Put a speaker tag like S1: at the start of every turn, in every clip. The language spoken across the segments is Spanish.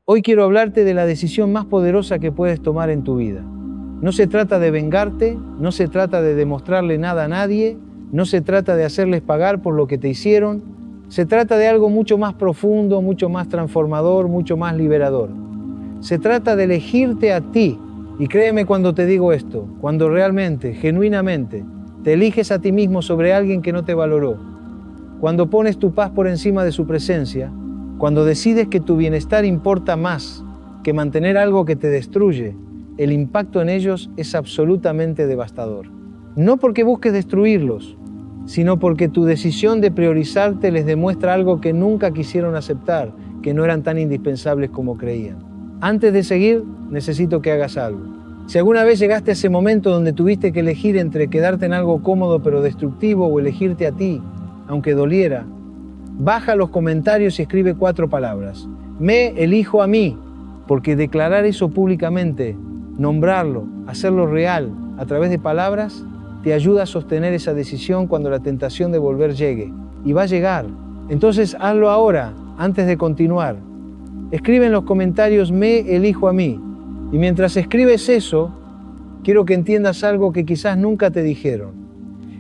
S1: Hoy quiero hablarte de la decisión más poderosa que puedes tomar en tu vida. No se trata de vengarte, no se trata de demostrarle nada a nadie, no se trata de hacerles pagar por lo que te hicieron, se trata de algo mucho más profundo, mucho más transformador, mucho más liberador. Se trata de elegirte a ti. Y créeme cuando te digo esto, cuando realmente, genuinamente, te eliges a ti mismo sobre alguien que no te valoró, cuando pones tu paz por encima de su presencia, cuando decides que tu bienestar importa más que mantener algo que te destruye, el impacto en ellos es absolutamente devastador. No porque busques destruirlos, sino porque tu decisión de priorizarte les demuestra algo que nunca quisieron aceptar, que no eran tan indispensables como creían. Antes de seguir, necesito que hagas algo. Si alguna vez llegaste a ese momento donde tuviste que elegir entre quedarte en algo cómodo pero destructivo o elegirte a ti, aunque doliera, baja los comentarios y escribe 4 palabras. Me elijo a mí, porque declarar eso públicamente, nombrarlo, hacerlo real a través de palabras, te ayuda a sostener esa decisión cuando la tentación de volver llegue. Y va a llegar. Entonces hazlo ahora, antes de continuar. Escribe en los comentarios, me elijo a mí. Y mientras escribes eso, quiero que entiendas algo que quizás nunca te dijeron.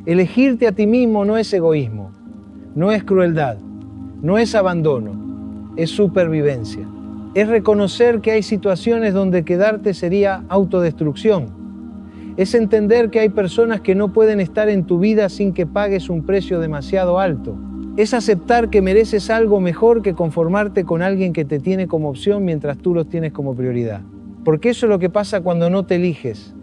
S1: Elegirte a ti mismo no es egoísmo, no es crueldad, no es abandono, es supervivencia. Es reconocer que hay situaciones donde quedarte sería autodestrucción. Es entender que hay personas que no pueden estar en tu vida sin que pagues un precio demasiado alto. Es aceptar que mereces algo mejor que conformarte con alguien que te tiene como opción mientras tú los tienes como prioridad. Porque eso es lo que pasa cuando no te eliges.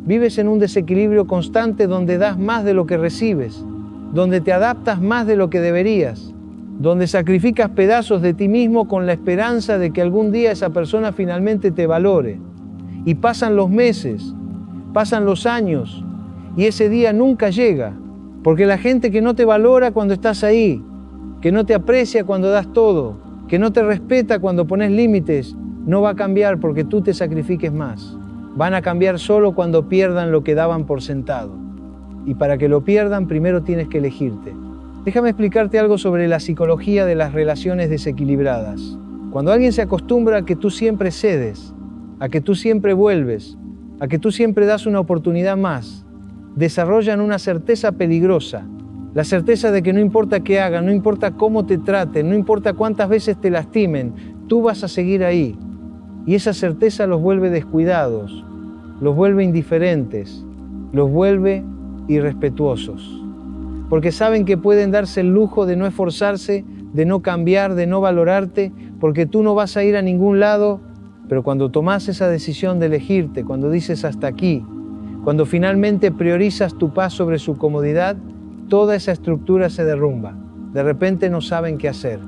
S1: Vives en un desequilibrio constante donde das más de lo que recibes, donde te adaptas más de lo que deberías, donde sacrificas pedazos de ti mismo con la esperanza de que algún día esa persona finalmente te valore. Y pasan los meses, pasan los años, y ese día nunca llega. Porque la gente que no te valora cuando estás ahí, que no te aprecia cuando das todo, que no te respeta cuando pones límites, no va a cambiar porque tú te sacrifiques más. Van a cambiar solo cuando pierdan lo que daban por sentado. Y para que lo pierdan, primero tienes que elegirte. Déjame explicarte algo sobre la psicología de las relaciones desequilibradas. Cuando alguien se acostumbra a que tú siempre cedes, a que tú siempre vuelves, a que tú siempre das una oportunidad más, desarrollan una certeza peligrosa, la certeza de que no importa qué hagan, no importa cómo te traten, no importa cuántas veces te lastimen, tú vas a seguir ahí. Y esa certeza los vuelve descuidados, los vuelve indiferentes, los vuelve irrespetuosos. Porque saben que pueden darse el lujo de no esforzarse, de no cambiar, de no valorarte, porque tú no vas a ir a ningún lado, pero cuando tomas esa decisión de elegirte, cuando dices hasta aquí, cuando finalmente priorizas tu paz sobre su comodidad, toda esa estructura se derrumba. De repente no saben qué hacer.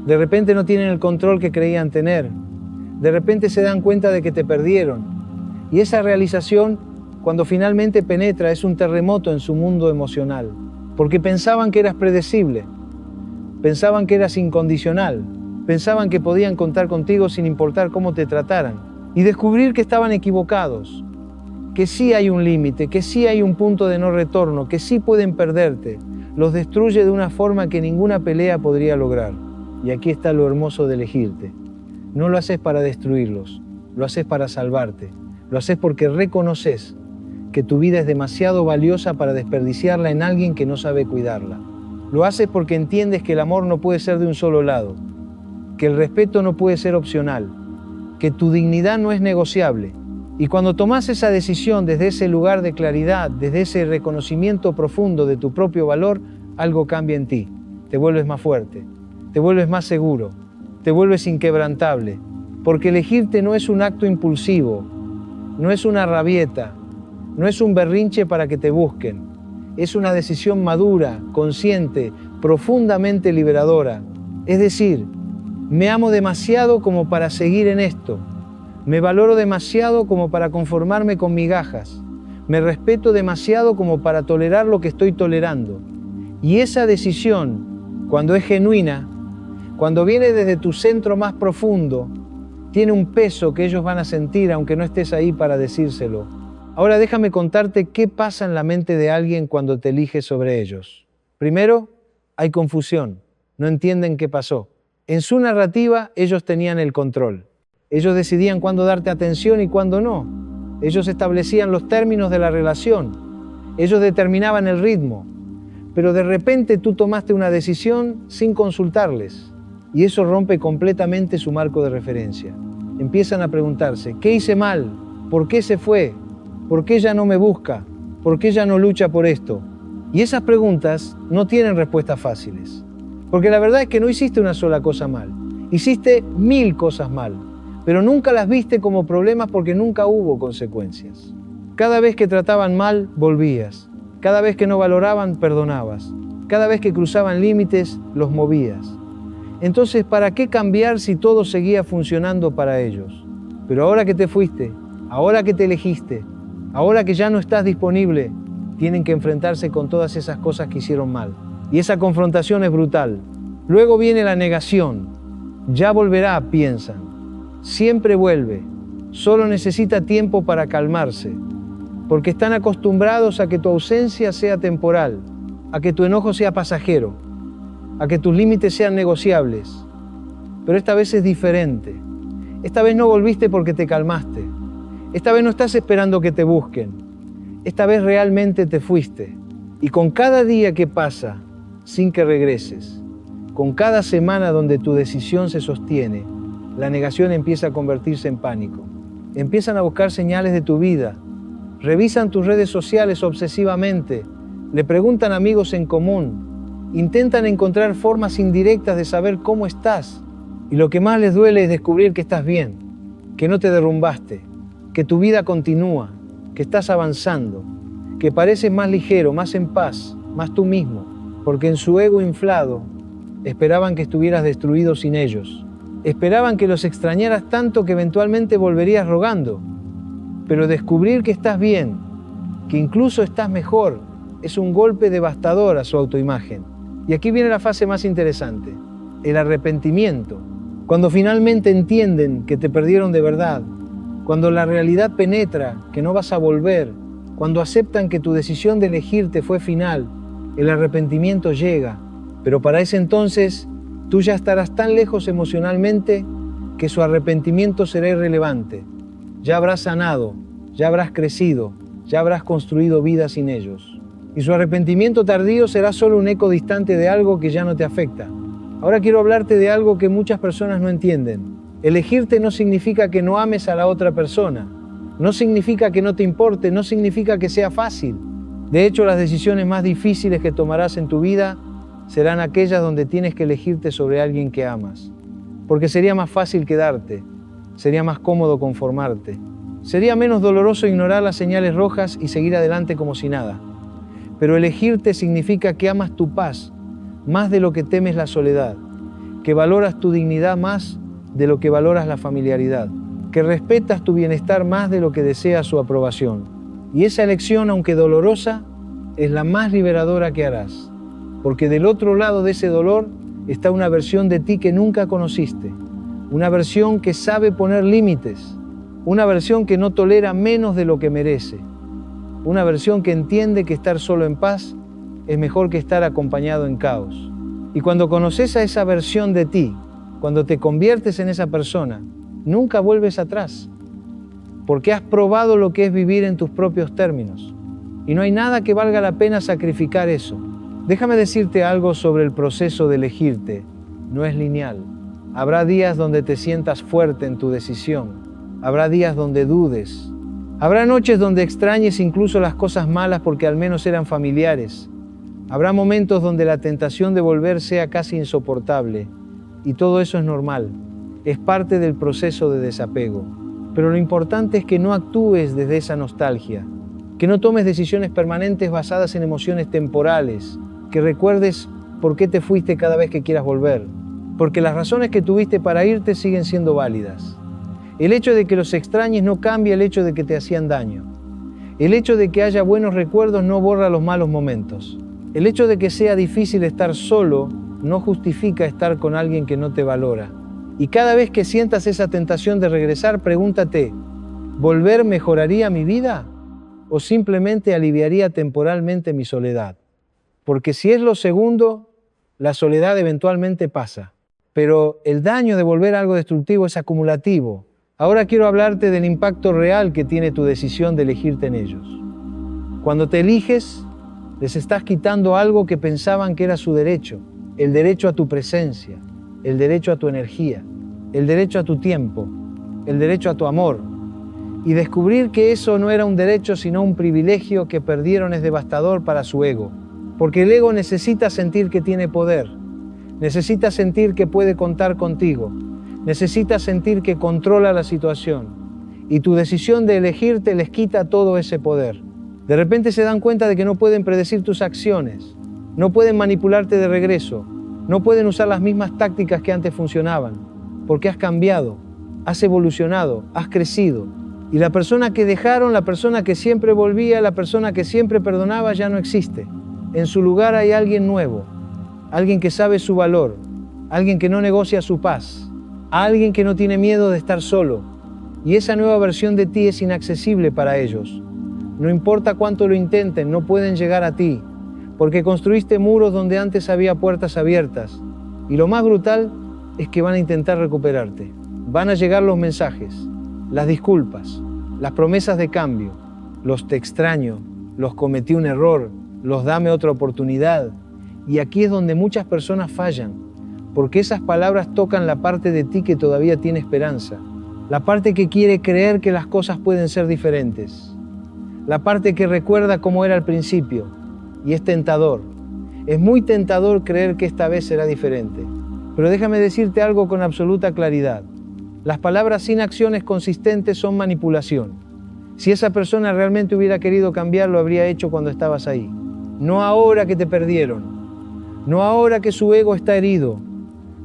S1: De repente no tienen el control que creían tener. De repente se dan cuenta de que te perdieron. Y esa realización, cuando finalmente penetra, es un terremoto en su mundo emocional. Porque pensaban que eras predecible. Pensaban que eras incondicional. Pensaban que podían contar contigo sin importar cómo te trataran. Y descubrir que estaban equivocados. Que sí hay un límite, que sí hay un punto de no retorno, que sí pueden perderte, los destruye de una forma que ninguna pelea podría lograr. Y aquí está lo hermoso de elegirte. No lo haces para destruirlos, lo haces para salvarte. Lo haces porque reconoces que tu vida es demasiado valiosa para desperdiciarla en alguien que no sabe cuidarla. Lo haces porque entiendes que el amor no puede ser de un solo lado, que el respeto no puede ser opcional, que tu dignidad no es negociable. Y cuando tomas esa decisión desde ese lugar de claridad, desde ese reconocimiento profundo de tu propio valor, algo cambia en ti. Te vuelves más fuerte, te vuelves más seguro, te vuelves inquebrantable. Porque elegirte no es un acto impulsivo, no es una rabieta, no es un berrinche para que te busquen. Es una decisión madura, consciente, profundamente liberadora. Es decir, me amo demasiado como para seguir en esto. Me valoro demasiado como para conformarme con migajas. Me respeto demasiado como para tolerar lo que estoy tolerando. Y esa decisión, cuando es genuina, cuando viene desde tu centro más profundo, tiene un peso que ellos van a sentir aunque no estés ahí para decírselo. Ahora déjame contarte qué pasa en la mente de alguien cuando te eliges sobre ellos. Primero, hay confusión. No entienden qué pasó. En su narrativa, ellos tenían el control. Ellos decidían cuándo darte atención y cuándo no. Ellos establecían los términos de la relación. Ellos determinaban el ritmo. Pero de repente tú tomaste una decisión sin consultarles. Y eso rompe completamente su marco de referencia. Empiezan a preguntarse, ¿qué hice mal? ¿Por qué se fue? ¿Por qué ya no me busca? ¿Por qué ya no lucha por esto? Y esas preguntas no tienen respuestas fáciles. Porque la verdad es que no hiciste una sola cosa mal. Hiciste 1000 cosas mal. Pero nunca las viste como problemas porque nunca hubo consecuencias. Cada vez que trataban mal, volvías. Cada vez que no valoraban, perdonabas. Cada vez que cruzaban límites, los movías. Entonces, ¿para qué cambiar si todo seguía funcionando para ellos? Pero ahora que te fuiste, ahora que te elegiste, ahora que ya no estás disponible, tienen que enfrentarse con todas esas cosas que hicieron mal. Y esa confrontación es brutal. Luego viene la negación. Ya volverá, piensan. Siempre vuelve. Solo necesita tiempo para calmarse. Porque están acostumbrados a que tu ausencia sea temporal, a que tu enojo sea pasajero, a que tus límites sean negociables. Pero esta vez es diferente. Esta vez no volviste porque te calmaste. Esta vez no estás esperando que te busquen. Esta vez realmente te fuiste. Y con cada día que pasa sin que regreses, con cada semana donde tu decisión se sostiene, la negación empieza a convertirse en pánico. Empiezan a buscar señales de tu vida. Revisan tus redes sociales obsesivamente. Le preguntan a amigos en común. Intentan encontrar formas indirectas de saber cómo estás. Y lo que más les duele es descubrir que estás bien, que no te derrumbaste, que tu vida continúa, que estás avanzando, que pareces más ligero, más en paz, más tú mismo, porque en su ego inflado esperaban que estuvieras destruido sin ellos. Esperaban que los extrañaras tanto que eventualmente volverías rogando. Pero descubrir que estás bien, que incluso estás mejor, es un golpe devastador a su autoimagen. Y aquí viene la fase más interesante, el arrepentimiento. Cuando finalmente entienden que te perdieron de verdad, cuando la realidad penetra que no vas a volver, cuando aceptan que tu decisión de elegirte fue final, el arrepentimiento llega. Pero para ese entonces, tú ya estarás tan lejos emocionalmente que su arrepentimiento será irrelevante. Ya habrás sanado, ya habrás crecido, ya habrás construido vida sin ellos. Y su arrepentimiento tardío será solo un eco distante de algo que ya no te afecta. Ahora quiero hablarte de algo que muchas personas no entienden. Elegirte no significa que no ames a la otra persona. No significa que no te importe, no significa que sea fácil. De hecho, las decisiones más difíciles que tomarás en tu vida serán aquellas donde tienes que elegirte sobre alguien que amas. Porque sería más fácil quedarte, sería más cómodo conformarte. Sería menos doloroso ignorar las señales rojas y seguir adelante como si nada. Pero elegirte significa que amas tu paz más de lo que temes la soledad, que valoras tu dignidad más de lo que valoras la familiaridad, que respetas tu bienestar más de lo que deseas su aprobación. Y esa elección, aunque dolorosa, es la más liberadora que harás, porque del otro lado de ese dolor está una versión de ti que nunca conociste, una versión que sabe poner límites, una versión que no tolera menos de lo que merece, una versión que entiende que estar solo en paz es mejor que estar acompañado en caos. Y cuando conoces a esa versión de ti, cuando te conviertes en esa persona, nunca vuelves atrás, porque has probado lo que es vivir en tus propios términos. Y no hay nada que valga la pena sacrificar eso. Déjame decirte algo sobre el proceso de elegirte. No es lineal. Habrá días donde te sientas fuerte en tu decisión. Habrá días donde dudes. Habrá noches donde extrañes incluso las cosas malas porque al menos eran familiares. Habrá momentos donde la tentación de volver sea casi insoportable. Y todo eso es normal. Es parte del proceso de desapego. Pero lo importante es que no actúes desde esa nostalgia. Que no tomes decisiones permanentes basadas en emociones temporales. Que recuerdes por qué te fuiste cada vez que quieras volver. Porque las razones que tuviste para irte siguen siendo válidas. El hecho de que los extrañes no cambia el hecho de que te hacían daño. El hecho de que haya buenos recuerdos no borra los malos momentos. El hecho de que sea difícil estar solo no justifica estar con alguien que no te valora. Y cada vez que sientas esa tentación de regresar, pregúntate, ¿volver mejoraría mi vida? ¿O simplemente aliviaría temporalmente mi soledad? Porque si es lo segundo, la soledad eventualmente pasa. Pero el daño de volver a algo destructivo es acumulativo. Ahora quiero hablarte del impacto real que tiene tu decisión de elegirte en ellos. Cuando te eliges, les estás quitando algo que pensaban que era su derecho, el derecho a tu presencia, el derecho a tu energía, el derecho a tu tiempo, el derecho a tu amor. Y descubrir que eso no era un derecho sino un privilegio que perdieron es devastador para su ego, porque el ego necesita sentir que tiene poder, necesita sentir que puede contar contigo, necesita sentir que controla la situación, y tu decisión de elegirte les quita todo ese poder. De repente se dan cuenta de que no pueden predecir tus acciones, no pueden manipularte de regreso, no pueden usar las mismas tácticas que antes funcionaban, porque has cambiado, has evolucionado, has crecido. Y la persona que dejaron, la persona que siempre volvía, la persona que siempre perdonaba ya no existe. En su lugar hay alguien nuevo, alguien que sabe su valor, alguien que no negocia su paz, alguien que no tiene miedo de estar solo. Y esa nueva versión de ti es inaccesible para ellos. No importa cuánto lo intenten, no pueden llegar a ti, porque construiste muros donde antes había puertas abiertas. Y lo más brutal es que van a intentar recuperarte. Van a llegar los mensajes, las disculpas, las promesas de cambio, los te extraño, los cometí un error, los dame otra oportunidad. Y aquí es donde muchas personas fallan, porque esas palabras tocan la parte de ti que todavía tiene esperanza, la parte que quiere creer que las cosas pueden ser diferentes, la parte que recuerda cómo era al principio, y es tentador. Es muy tentador creer que esta vez será diferente. Pero déjame decirte algo con absoluta claridad. Las palabras sin acciones consistentes son manipulación. Si esa persona realmente hubiera querido cambiar, lo habría hecho cuando estabas ahí. No ahora que te perdieron. No ahora que su ego está herido.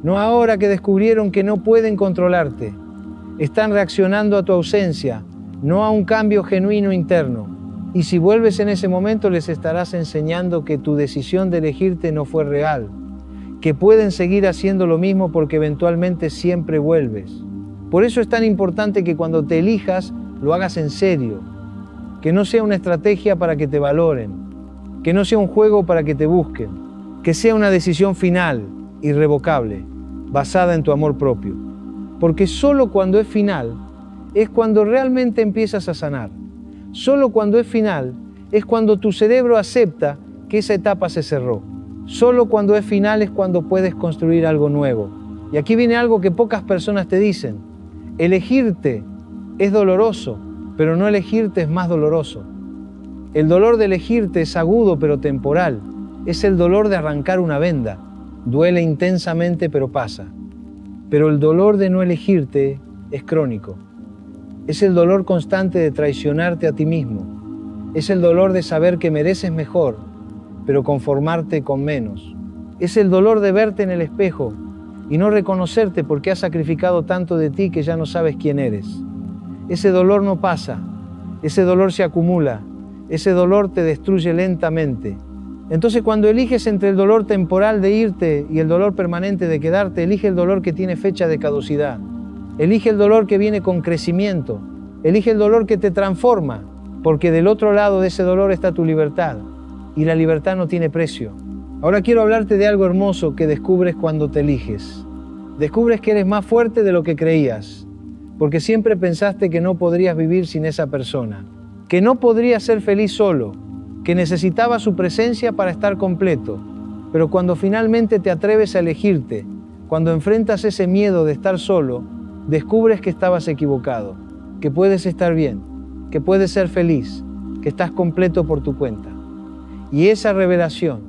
S1: No ahora que descubrieron que no pueden controlarte. Están reaccionando a tu ausencia, no a un cambio genuino interno. Y si vuelves en ese momento, les estarás enseñando que tu decisión de elegirte no fue real, que pueden seguir haciendo lo mismo porque eventualmente siempre vuelves. Por eso es tan importante que cuando te elijas, lo hagas en serio, que no sea una estrategia para que te valoren, que no sea un juego para que te busquen, que sea una decisión final, irrevocable, basada en tu amor propio. Porque solo cuando es final, es cuando realmente empiezas a sanar. Solo cuando es final, es cuando tu cerebro acepta que esa etapa se cerró. Solo cuando es final es cuando puedes construir algo nuevo. Y aquí viene algo que pocas personas te dicen. Elegirte es doloroso, pero no elegirte es más doloroso. El dolor de elegirte es agudo pero temporal. Es el dolor de arrancar una venda. Duele intensamente pero pasa. Pero el dolor de no elegirte es crónico. Es el dolor constante de traicionarte a ti mismo. Es el dolor de saber que mereces mejor, pero conformarte con menos. Es el dolor de verte en el espejo y no reconocerte porque has sacrificado tanto de ti que ya no sabes quién eres. Ese dolor no pasa, ese dolor se acumula, ese dolor te destruye lentamente. Entonces cuando eliges entre el dolor temporal de irte y el dolor permanente de quedarte, elige el dolor que tiene fecha de caducidad. Elige el dolor que viene con crecimiento. Elige el dolor que te transforma, porque del otro lado de ese dolor está tu libertad. Y la libertad no tiene precio. Ahora quiero hablarte de algo hermoso que descubres cuando te eliges. Descubres que eres más fuerte de lo que creías, porque siempre pensaste que no podrías vivir sin esa persona, que no podrías ser feliz solo, que necesitabas su presencia para estar completo. Pero cuando finalmente te atreves a elegirte, cuando enfrentas ese miedo de estar solo, descubres que estabas equivocado, que puedes estar bien, que puedes ser feliz, que estás completo por tu cuenta. Y esa revelación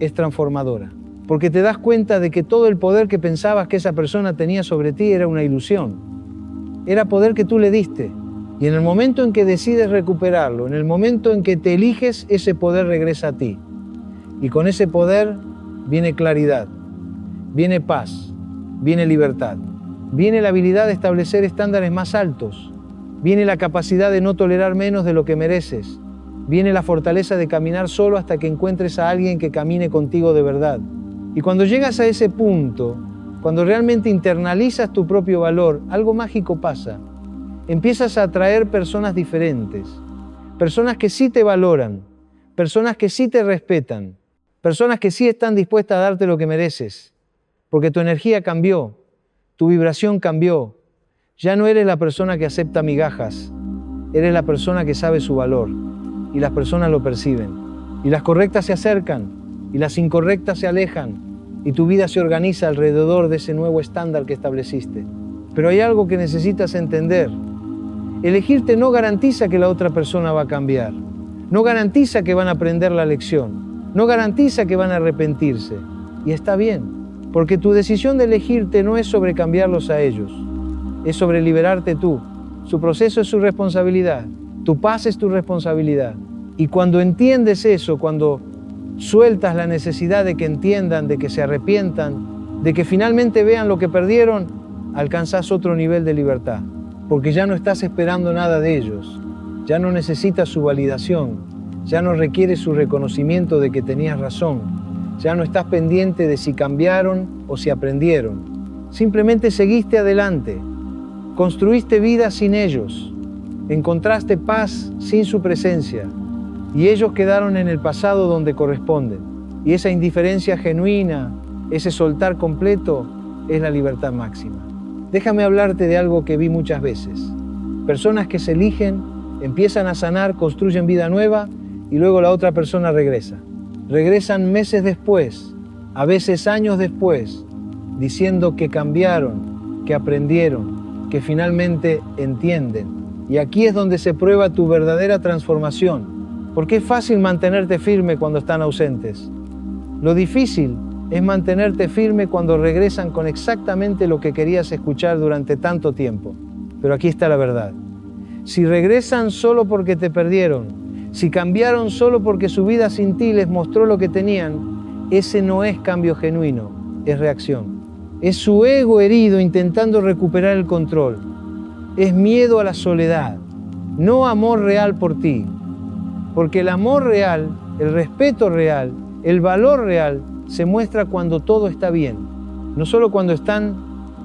S1: es transformadora, porque te das cuenta de que todo el poder que pensabas que esa persona tenía sobre ti era una ilusión. Era poder que tú le diste. Y en el momento en que decides recuperarlo, en el momento en que te eliges, ese poder regresa a ti. Y con ese poder viene claridad, viene paz, viene libertad. Viene la habilidad de establecer estándares más altos. Viene la capacidad de no tolerar menos de lo que mereces. Viene la fortaleza de caminar solo hasta que encuentres a alguien que camine contigo de verdad. Y cuando llegas a ese punto, cuando realmente internalizas tu propio valor, algo mágico pasa. Empiezas a atraer personas diferentes. Personas que sí te valoran. Personas que sí te respetan. Personas que sí están dispuestas a darte lo que mereces. Porque tu energía cambió. Tu vibración cambió, Ya no eres la persona que acepta migajas, eres la persona que sabe su valor, y las personas lo perciben. Y las correctas se acercan, y las incorrectas se alejan, y tu vida se organiza alrededor de ese nuevo estándar que estableciste. Pero hay algo que necesitas entender. Elegirte no garantiza que la otra persona va a cambiar, no garantiza que van a aprender la lección, no garantiza que van a arrepentirse. Y está bien, porque tu decisión de elegirte no es sobre cambiarlos a ellos, es sobre liberarte tú. Su proceso es su responsabilidad, tu paz es tu responsabilidad. Y cuando entiendes eso, cuando sueltas la necesidad de que entiendan, de que se arrepientan, de que finalmente vean lo que perdieron, alcanzas otro nivel de libertad. Porque ya no estás esperando nada de ellos, ya no necesitas su validación, ya no requieres su reconocimiento de que tenías razón, ya no estás pendiente de si cambiaron o si aprendieron. Simplemente seguiste adelante, construiste vida sin ellos, encontraste paz sin su presencia y ellos quedaron en el pasado donde corresponden. Y esa indiferencia genuina, ese soltar completo, es la libertad máxima. Déjame hablarte de algo que vi muchas veces. Personas que se eligen, empiezan a sanar, construyen vida nueva y luego la otra persona regresa. Regresan meses después, a veces años después, diciendo que cambiaron, que aprendieron, que finalmente entienden. Y aquí es donde se prueba tu verdadera transformación, porque es fácil mantenerte firme cuando están ausentes. Lo difícil es mantenerte firme cuando regresan con exactamente lo que querías escuchar durante tanto tiempo. Pero aquí está la verdad. Si regresan solo porque te perdieron, si cambiaron solo porque su vida sin ti les mostró lo que tenían, ese no es cambio genuino, es reacción. Es su ego herido intentando recuperar el control. Es miedo a la soledad, no amor real por ti. Porque el amor real, el respeto real, el valor real, se muestra cuando todo está bien, no solo cuando están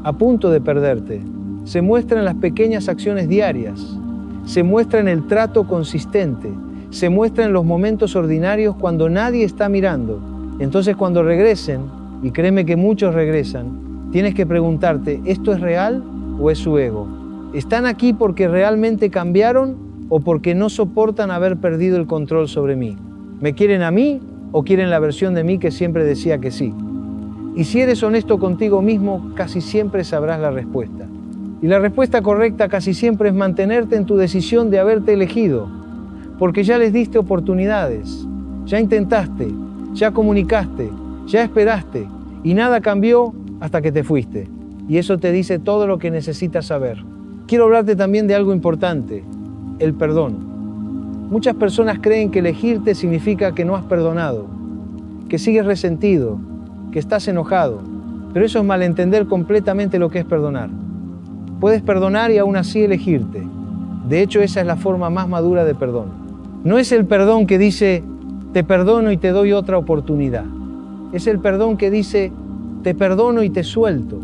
S1: a punto de perderte. Se muestra en las pequeñas acciones diarias, se muestra en el trato consistente, se muestra en los momentos ordinarios cuando nadie está mirando. Entonces cuando regresen, y créeme que muchos regresan, tienes que preguntarte, ¿esto es real o es su ego? ¿Están aquí porque realmente cambiaron o porque no soportan haber perdido el control sobre mí? ¿Me quieren a mí o quieren la versión de mí que siempre decía que sí? Y si eres honesto contigo mismo, casi siempre sabrás la respuesta. Y la respuesta correcta casi siempre es mantenerte en tu decisión de haberte elegido, porque ya les diste oportunidades, ya intentaste, ya comunicaste, ya esperaste, y nada cambió hasta que te fuiste. Y eso te dice todo lo que necesitas saber. Quiero hablarte también de algo importante, el perdón. Muchas personas creen que elegirte significa que no has perdonado, que sigues resentido, que estás enojado, pero eso es malentender completamente lo que es perdonar. Puedes perdonar y aún así elegirte. De hecho, esa es la forma más madura de perdón. No es el perdón que dice, te perdono y te doy otra oportunidad. Es el perdón que dice, te perdono y te suelto,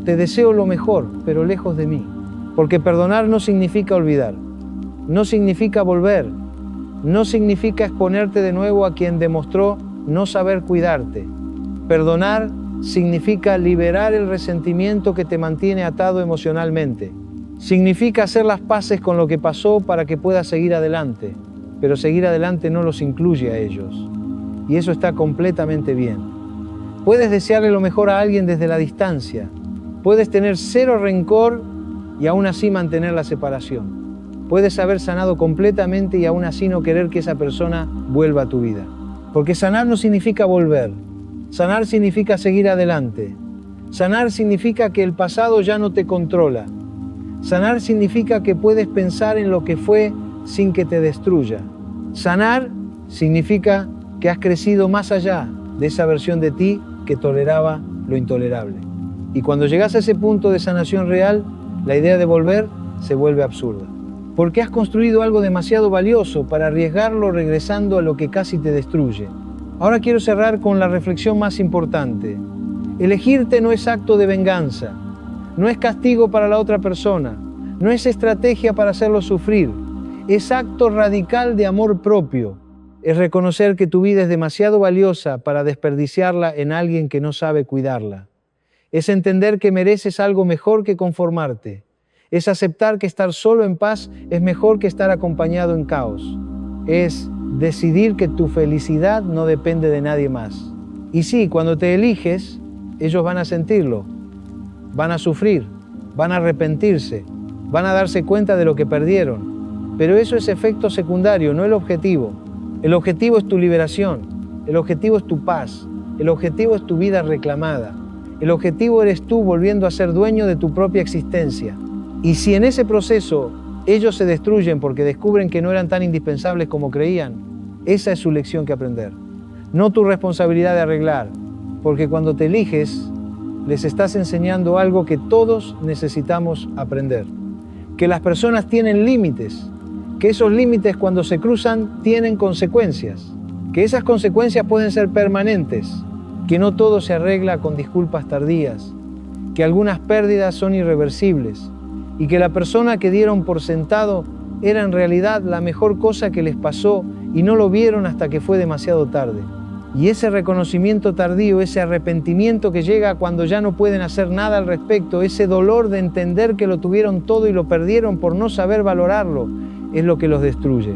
S1: te deseo lo mejor, pero lejos de mí. Porque perdonar no significa olvidar, no significa volver, no significa exponerte de nuevo a quien demostró no saber cuidarte. Perdonar significa liberar el resentimiento que te mantiene atado emocionalmente. Significa hacer las paces con lo que pasó para que puedas seguir adelante, pero seguir adelante no los incluye a ellos. Y eso está completamente bien. Puedes desearle lo mejor a alguien desde la distancia. Puedes tener cero rencor y aún así mantener la separación. Puedes haber sanado completamente y aún así no querer que esa persona vuelva a tu vida. Porque sanar no significa volver. Sanar significa seguir adelante. Sanar significa que el pasado ya no te controla. Sanar significa que puedes pensar en lo que fue sin que te destruya. Sanar significa que has crecido más allá de esa versión de ti que toleraba lo intolerable. Y cuando llegas a ese punto de sanación real, la idea de volver se vuelve absurda. Porque has construido algo demasiado valioso para arriesgarlo regresando a lo que casi te destruye. Ahora quiero cerrar con la reflexión más importante. Elegirte no es acto de venganza, no es castigo para la otra persona, no es estrategia para hacerlo sufrir, es acto radical de amor propio. Es reconocer que tu vida es demasiado valiosa para desperdiciarla en alguien que no sabe cuidarla. Es entender que mereces algo mejor que conformarte. Es aceptar que estar solo en paz es mejor que estar acompañado en caos. Es decidir que tu felicidad no depende de nadie más. Y sí, cuando te eliges, ellos van a sentirlo, van a sufrir, van a arrepentirse, van a darse cuenta de lo que perdieron. Pero eso es efecto secundario, no el objetivo. El objetivo es tu liberación, el objetivo es tu paz, el objetivo es tu vida reclamada. El objetivo eres tú volviendo a ser dueño de tu propia existencia. Y si en ese proceso ellos se destruyen porque descubren que no eran tan indispensables como creían, esa es su lección que aprender. No tu responsabilidad de arreglar, porque cuando te eliges, les estás enseñando algo que todos necesitamos aprender. Que las personas tienen límites, que esos límites cuando se cruzan tienen consecuencias, que esas consecuencias pueden ser permanentes, que no todo se arregla con disculpas tardías, que algunas pérdidas son irreversibles y que la persona que dieron por sentado era en realidad la mejor cosa que les pasó y no lo vieron hasta que fue demasiado tarde. Y ese reconocimiento tardío, ese arrepentimiento que llega cuando ya no pueden hacer nada al respecto, ese dolor de entender que lo tuvieron todo y lo perdieron por no saber valorarlo, es lo que los destruye.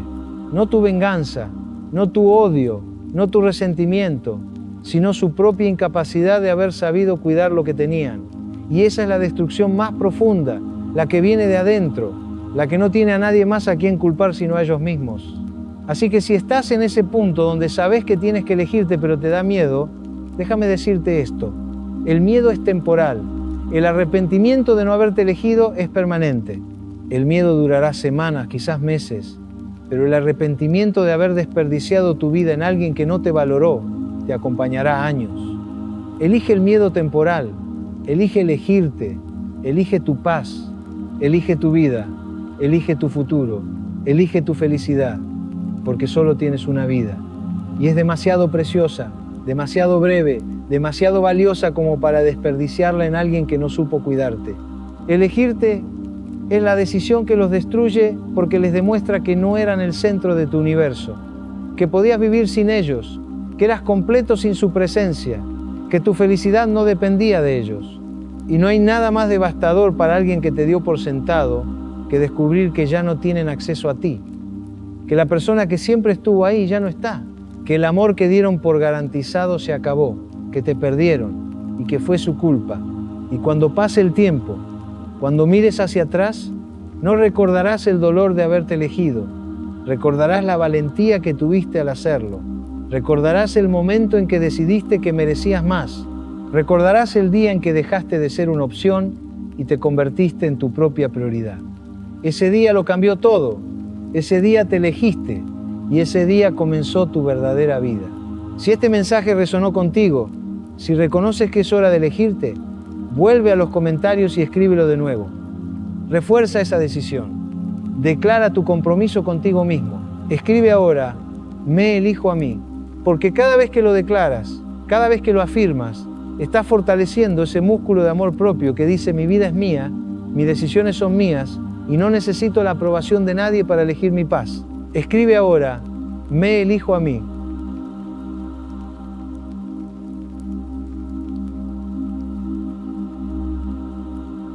S1: No tu venganza, no tu odio, no tu resentimiento, sino su propia incapacidad de haber sabido cuidar lo que tenían. Y esa es la destrucción más profunda, la que viene de adentro, la que no tiene a nadie más a quien culpar sino a ellos mismos. Así que si estás en ese punto donde sabes que tienes que elegirte pero te da miedo, déjame decirte esto. El miedo es temporal. El arrepentimiento de no haberte elegido es permanente. El miedo durará semanas, quizás meses, pero el arrepentimiento de haber desperdiciado tu vida en alguien que no te valoró te acompañará años. Elige el miedo temporal, elige elegirte, elige tu paz, elige tu vida, elige tu futuro, elige tu felicidad. Porque solo tienes una vida y es demasiado preciosa, demasiado breve, demasiado valiosa como para desperdiciarla en alguien que no supo cuidarte. Elegirte es la decisión que los destruye porque les demuestra que no eran el centro de tu universo, que podías vivir sin ellos, que eras completo sin su presencia, que tu felicidad no dependía de ellos. Y no hay nada más devastador para alguien que te dio por sentado que descubrir que ya no tienen acceso a ti. Que la persona que siempre estuvo ahí ya no está, que el amor que dieron por garantizado se acabó, que te perdieron y que fue su culpa. Y cuando pase el tiempo, cuando mires hacia atrás, no recordarás el dolor de haberte elegido, recordarás la valentía que tuviste al hacerlo, recordarás el momento en que decidiste que merecías más, recordarás el día en que dejaste de ser una opción y te convertiste en tu propia prioridad. Ese día lo cambió todo. Ese día te elegiste y ese día comenzó tu verdadera vida. Si este mensaje resonó contigo, si reconoces que es hora de elegirte, vuelve a los comentarios y escríbelo de nuevo. Refuerza esa decisión. Declara tu compromiso contigo mismo. Escribe ahora, me elijo a mí, porque cada vez que lo declaras, cada vez que lo afirmas, estás fortaleciendo ese músculo de amor propio que dice mi vida es mía, mis decisiones son mías, y no necesito la aprobación de nadie para elegir mi paz. Escribe ahora, me elijo a mí.